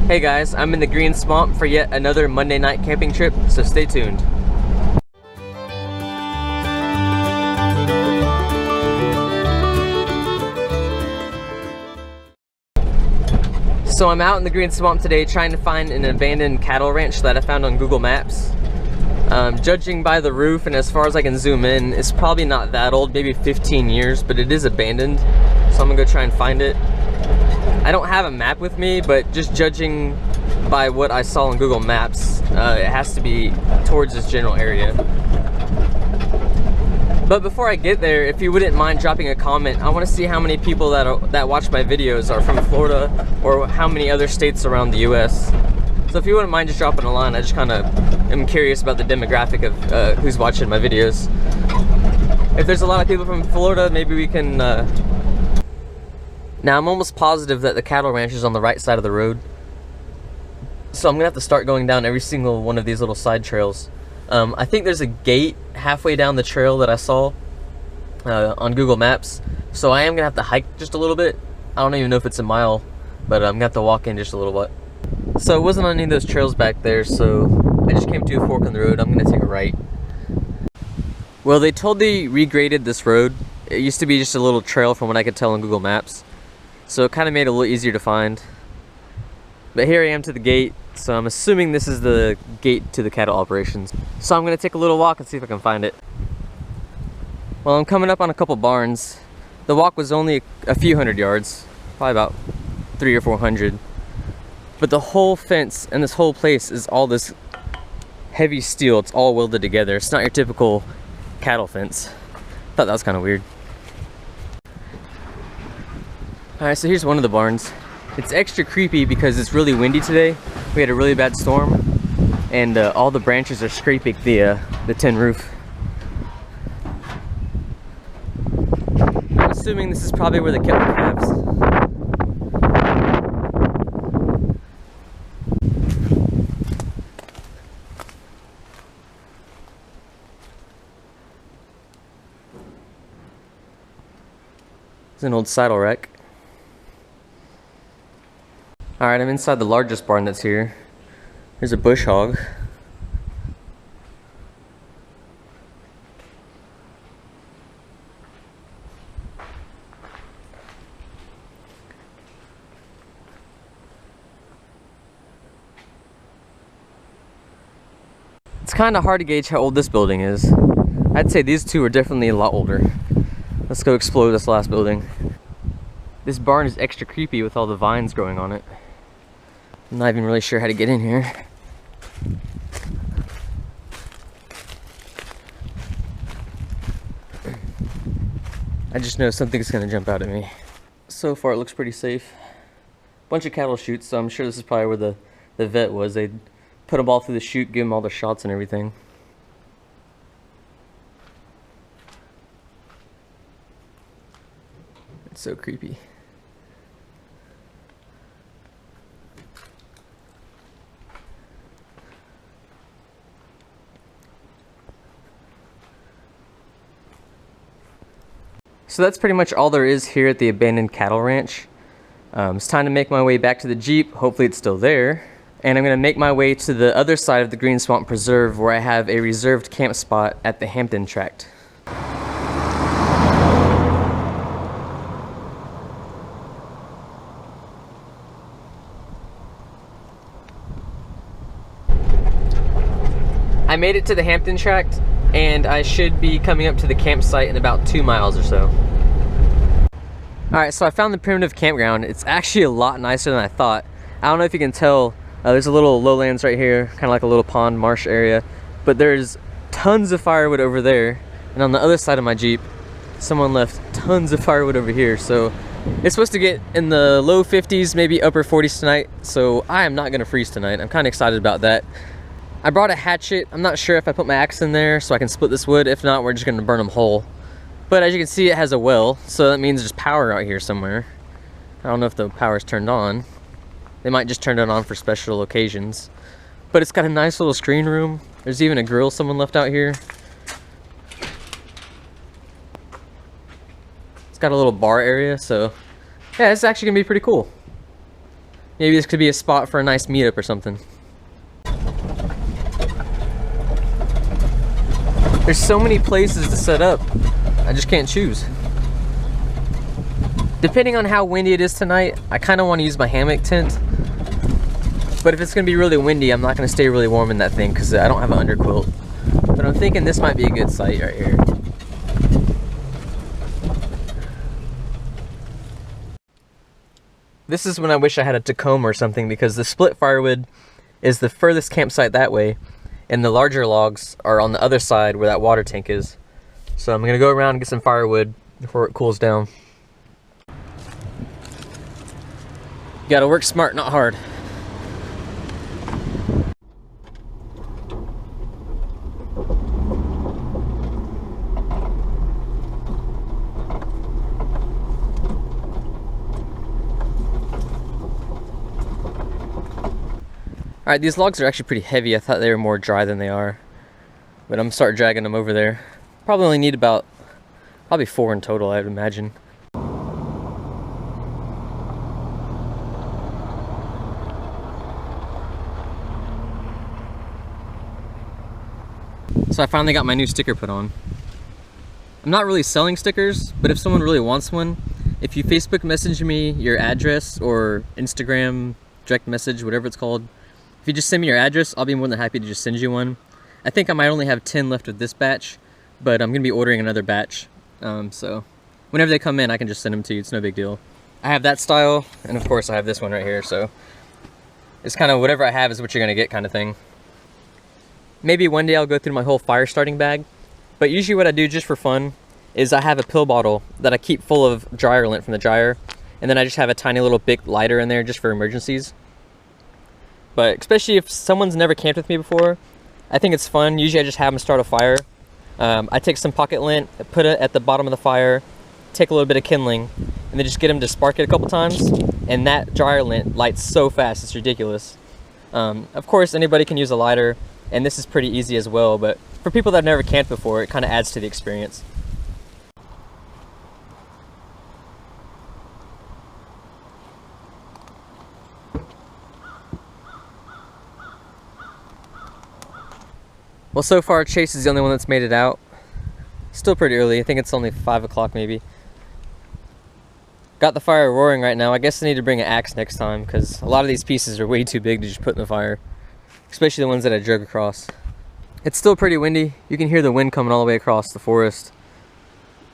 Hey guys, I'm in the Green Swamp for yet another Monday night camping trip, so stay tuned. So I'm out in the Green Swamp today trying to find an abandoned cattle ranch that I found on Google Maps. Judging by the roof and as far as I can zoom in, it's probably not that old, maybe 15 years, but it is abandoned. So I'm gonna go try and find it. I don't have a map with me, but just judging by what I saw on Google Maps, it has to be towards this general area. But before I get there, if you wouldn't mind dropping a comment, I want to see how many people that watch my videos are from Florida or how many other states around the US. So if you wouldn't mind just dropping a line, I just kind of am curious about the demographic of who's watching my videos. If there's a lot of people from Florida, maybe we can... Now I'm almost positive that the cattle ranch is on the right side of the road. So I'm gonna have to start going down every single one of these little side trails. I think there's a gate halfway down the trail that I saw on Google Maps. So I am gonna have to hike just a little bit. I don't even know if it's a mile, but I'm gonna have to walk in just a little bit. So it wasn't on any of those trails back there, so I just came to a fork in the road. I'm gonna take a right. Well, they told they regraded this road. It used to be just a little trail from what I could tell on Google Maps. So it kind of made it a little easier to find. But here I am to the gate, so I'm assuming this is the gate to the cattle operations. So I'm gonna take a little walk and see if I can find it. Well, I'm coming up on a couple barns. The walk was only a few hundred yards, probably about 300 or 400. But the whole fence and this whole place is all this heavy steel. It's all welded together. It's not your typical cattle fence. Thought that was kind of weird. Alright, so here's one of the barns. It's extra creepy because it's really windy today. We had a really bad storm, and all the branches are scraping the tin roof. I'm assuming this is probably where they kept the calves. It's an old saddle rack. Alright, I'm inside the largest barn that's here. There's a bush hog. It's kind of hard to gauge how old this building is. I'd say these two are definitely a lot older. Let's go explore this last building. This barn is extra creepy with all the vines growing on it. I'm not even really sure how to get in here. I just know something's gonna jump out at me. So far it looks pretty safe. Bunch of cattle chutes, so I'm sure this is probably where the vet was. They'd put them all through the chute, give them all the shots and everything. It's so creepy. So that's pretty much all there is here at the abandoned cattle ranch. It's time to make my way back to the Jeep. Hopefully it's still there. And I'm gonna make my way to the other side of the Green Swamp Preserve where I have a reserved camp spot at the Hampton tract. I made it to the Hampton tract, and I should be coming up to the campsite in about 2 miles or so. Alright, so I found the primitive campground. It's actually a lot nicer than I thought. I don't know if you can tell, there's a little lowlands right here, kind of like a little pond marsh area, but there's tons of firewood over there, and on the other side of my Jeep, someone left tons of firewood over here, so it's supposed to get in the low 50s, maybe upper 40s tonight, so I am not going to freeze tonight. I'm kind of excited about that. I brought a hatchet. I'm not sure if I put my axe in there so I can split this wood. If not, we're just going to burn them whole. But as you can see, it has a well, so that means there's power out here somewhere. I don't know if the power's turned on. They might just turn it on for special occasions. But it's got a nice little screen room. There's even a grill someone left out here. It's got a little bar area, so yeah, it's actually going to be pretty cool. Maybe this could be a spot for a nice meetup or something. There's so many places to set up. I just can't choose. Depending on how windy it is tonight, I kind of want to use my hammock tent. But if it's going to be really windy, I'm not going to stay really warm in that thing because I don't have an underquilt. But I'm thinking this might be a good site right here. This is when I wish I had a Tacoma or something, because the split firewood is the furthest campsite that way, and the larger logs are on the other side where that water tank is. So I'm gonna go around and get some firewood before it cools down. You gotta work smart, not hard. Alright, these logs are actually pretty heavy. I thought they were more dry than they are. But I'm gonna start dragging them over there. Probably only need probably 4 in total, I would imagine. So I finally got my new sticker put on. I'm not really selling stickers, but if someone really wants one, if you Facebook message me your address or Instagram direct message, whatever it's called, if you just send me your address, I'll be more than happy to just send you one. I think I might only have 10 left of this batch, but I'm going to be ordering another batch. So whenever they come in, I can just send them to you. It's no big deal. I have that style, and of course I have this one right here, so it's kind of whatever I have is what you're going to get kind of thing. Maybe one day I'll go through my whole fire starting bag, but usually what I do just for fun is I have a pill bottle that I keep full of dryer lint from the dryer, and then I just have a tiny little big lighter in there just for emergencies. But especially if someone's never camped with me before, I think it's fun. Usually I just have them start a fire. I take some pocket lint, put it at the bottom of the fire, take a little bit of kindling, and then just get them to spark it a couple times, and that dryer lint lights so fast, it's ridiculous. Of course, anybody can use a lighter, and this is pretty easy as well, but for people that have never camped before, it kind of adds to the experience. Well, so far Chase is the only one that's made it out. Still pretty early. I think it's only 5 o'clock maybe. Got the fire roaring right now. I guess I need to bring an axe next time because a lot of these pieces are way too big to just put in the fire. Especially the ones that I drug across. It's still pretty windy. You can hear the wind coming all the way across the forest.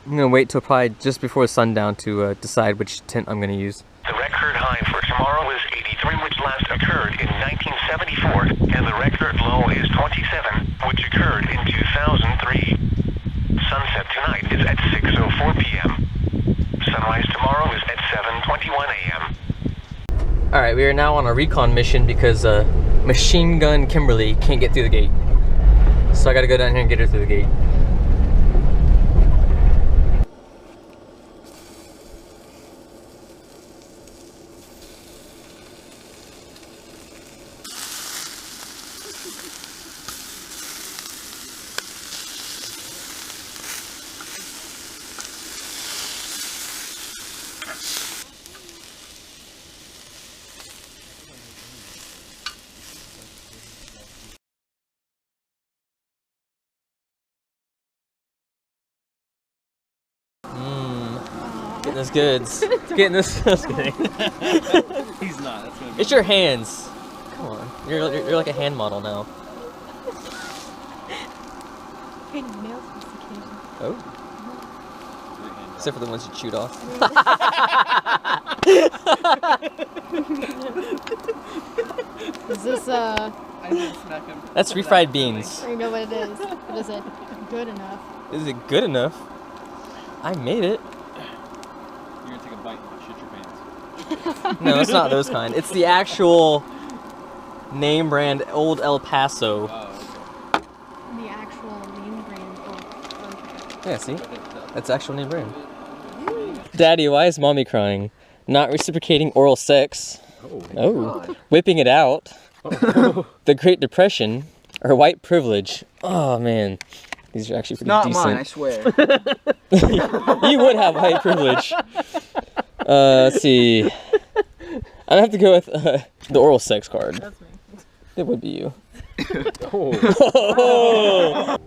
I'm going to wait till probably just before sundown to decide which tent I'm going to use. The record high for tomorrow is 83, which last occurred in 1974, and the record low is 27, which occurred in 2003. Sunset tonight is at 6:04 p.m. Sunrise tomorrow is at 7:21 a.m. Alright, we are now on a recon mission because Machine Gun Kimberly can't get through the gate. So I gotta go down here and get her through the gate. Getting those goods. Getting this. He's not. That's gonna be it's your hands. Come on. You're like a hand model now. Oh. Except for the ones you chewed off. Is this I didn't smack him. That's refried beans. I don't know what it is, but is it good enough? Is it good enough? I made it. You're gonna take a bite and shit your pants. No, it's not those kind. It's the actual name brand Old El Paso. Oh, okay. The actual name brand. Okay. Yeah, see? That's actual name brand. Daddy, why is mommy crying? Not reciprocating oral sex. Oh. Whipping it out. Oh. The Great Depression. Or white privilege. Oh, man. These are actually pretty Not decent. mine, I swear. You would have white privilege. Let's see. I'd have to go with the oral sex card. That's me. It would be you. Oh.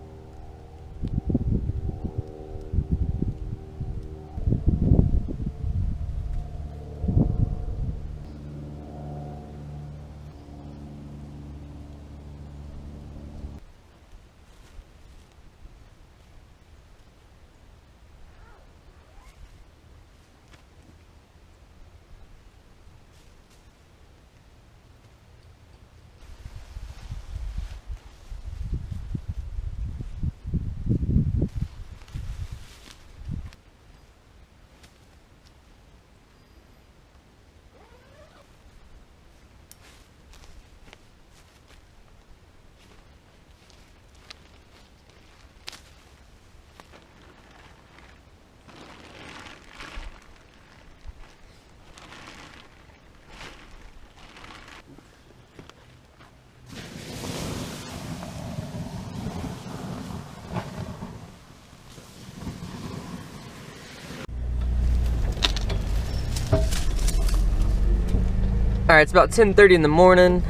Alright, it's about 10:30 in the morning.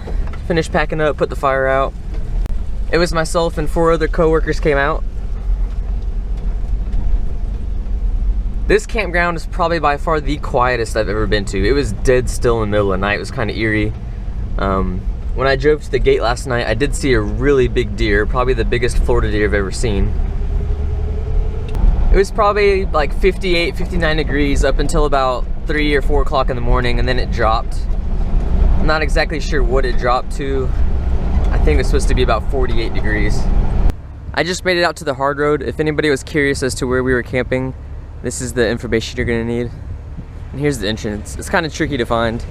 Finished packing up, put the fire out. It was myself and 4 other coworkers came out. This campground is probably by far the quietest I've ever been to. It was dead still in the middle of the night. It was kind of eerie. When I drove to the gate last night, I did see a really big deer, probably the biggest Florida deer I've ever seen. It was probably like 58, 59 degrees up until about 3 or 4 o'clock in the morning, and then it dropped. I'm not exactly sure what it dropped to. I think it's supposed to be about 48 degrees. I just made it out to the hard road. If anybody was curious as to where we were camping, this is the information you're gonna need. And here's the entrance. It's kind of tricky to find.